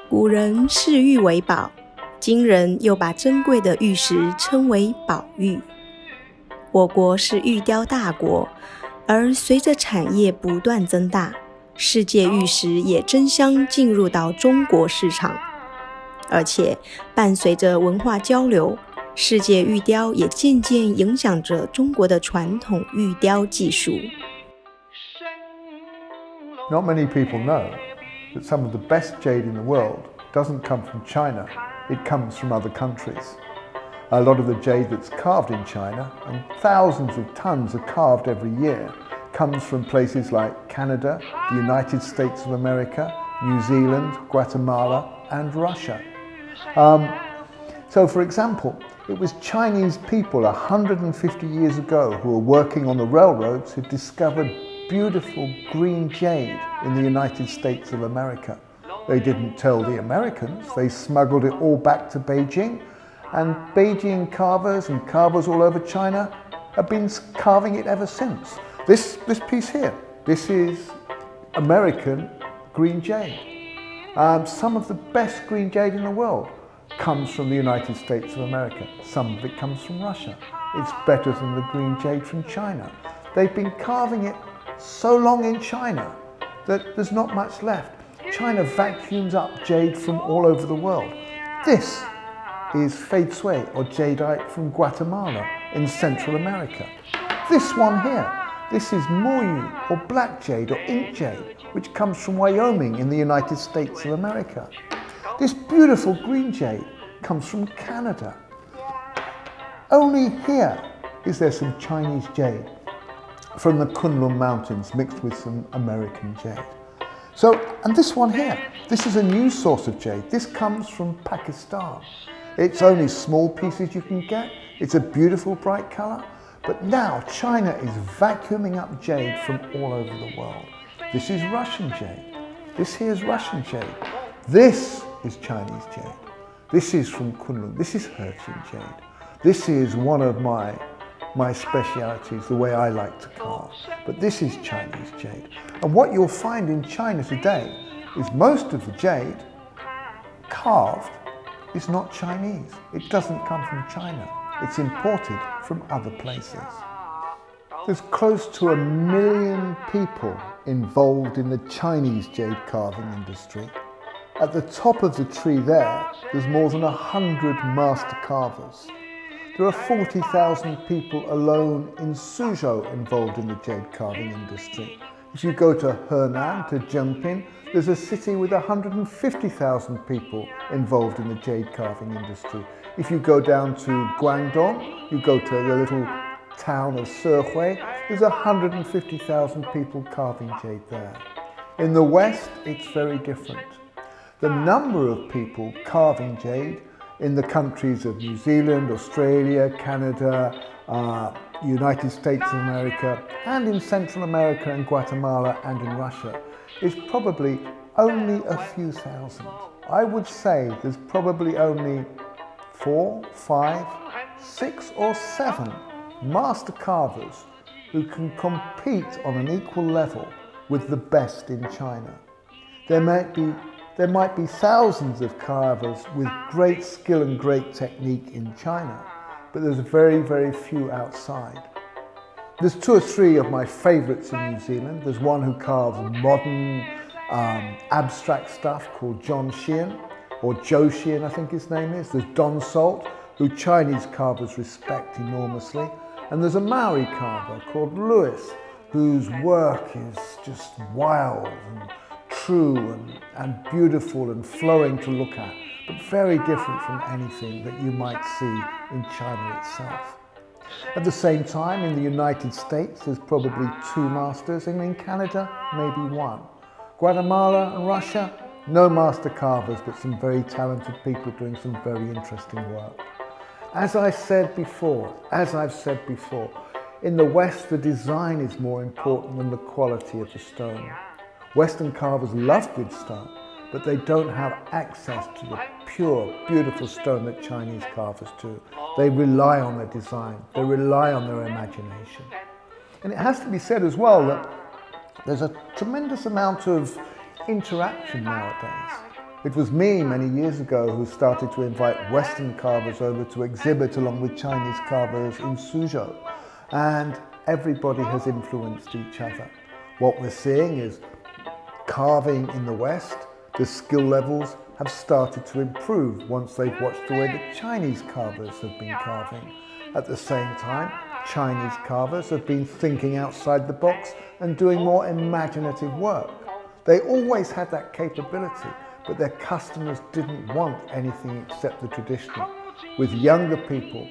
古人视玉为宝，今人又把珍贵的玉石称为宝玉。我国是玉雕大国，而随着产业不断增大，世界玉石也争相进入到中国市场。而且伴随着文化交流，世界玉雕也渐渐影响着中国的传统玉雕技术。Not many people know that some of the best jade in the world doesn't come from China, it comes from other countries. A lot of the jade that's carved in China, and thousands of tons are carved every year, comes from places like Canada, the United States of America, New Zealand, Guatemala, and Russia. So for example, it was Chinese people 150 years ago who were working on the railroads who discovered beautiful green jade in the United States of America. They didn't tell the Americans, they smuggled it all back to Beijing, and Beijing carvers and carvers all over China have been carving it ever since. This piece here, this is American green jade. Some of the best green jade in the world comes from the United States of America. Some of it comes from Russia. It's better than the green jade from China. They've been carving it so long in China that there's not much left. China vacuums up jade from all over the world. This is fei cui or jadeite from Guatemala in Central America. This one here, this is moyu or black jade or ink jade, which comes from Wyoming in the United States of America. This beautiful green jade comes from Canada. Only here is there some Chinese jade from the Kunlun Mountains mixed with some American jade. So, and this one here, this is a new source of jade. This comes from Pakistan. It's only small pieces you can get. It's a beautiful bright color. But now China is vacuuming up jade from all over the world. This is Russian jade. This here is Russian jade. This is Chinese jade. This is from Kunlun. This is Hurchin jade. This is one of my specialities, the way I like to carve. But this is Chinese jade. And what you'll find in China today is most of the jade carved is not Chinese. It doesn't come from China. It's imported from other places. There's close to 1 million people involved in the Chinese jade carving industry. At the top of the tree there's more than 100 master carvers. There are 40,000 people alone in Suzhou involved in the jade carving industry. If you go to Henan, to Zhengpin, there's a city with 150,000 people involved in the jade carving industry. If you go down to Guangdong, you go to the little town of Sihui, there's 150,000 people carving jade there. In the West, it's very different. The number of people carving jade in the countries of New Zealand, Australia, Canada, United States of America, and in Central America and Guatemala and in Russia is probably only a few thousand. I would say there's probably only 4, 5, 6 or 7 master carvers who can compete on an equal level with the best in China. There might be thousands of carvers with great skill and great technique in China, but there's very, very few outside. There's 2 or 3 of my favourites in New Zealand. There's one who carves modern, abstract stuff called John Sheehan, or Joe Sheehan I think his name is. There's Don Salt, who Chinese carvers respect enormously. And there's a Maori carver called Lewis, whose work is just wild and true and beautiful and flowing to look at, but very different from anything that you might see in China itself. At the same time, in the United States, there's probably 2 masters, and in Canada, maybe 1. Guatemala and Russia, no master carvers, but some very talented people doing some very interesting work. As I've said before, in the West, the design is more important than the quality of the stone. Western carvers love good stone, but they don't have access to the pure, beautiful stone that Chinese carvers do. They rely on their design, they rely on their imagination. And it has to be said as well that there's a tremendous amount of interaction nowadays. It was me many years ago who started to invite Western carvers over to exhibit along with Chinese carvers in Suzhou, and everybody has influenced each other. What we're seeing is carving in the West, the skill levels have started to improve once they've watched the way that Chinese carvers have been carving. At the same time, Chinese carvers have been thinking outside the box and doing more imaginative work. They always had that capability, but their customers didn't want anything except the traditional. With younger people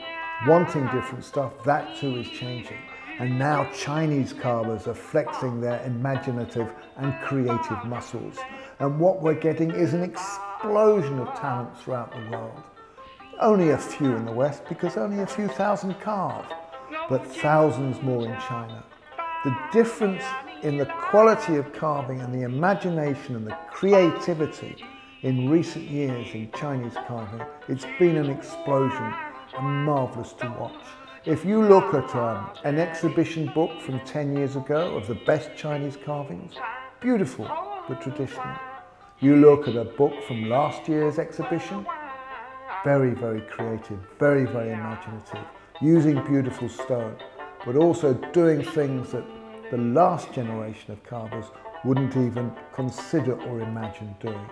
wanting different stuff, that too is changing. And now Chinese carvers are flexing their imaginative and creative muscles. And what we're getting is an explosion of talent throughout the world. Only a few in the West, because only a few thousand carve, but thousands more in China. The difference in the quality of carving and the imagination and the creativity in recent years in Chinese carving, it's been an explosion and marvellous to watch. If you look at an exhibition book from 10 years ago of the best Chinese carvings, beautiful but traditional. You look at a book from last year's exhibition, very, very creative, very, very imaginative, using beautiful stone, but also doing things that the last generation of carvers wouldn't even consider or imagine doing.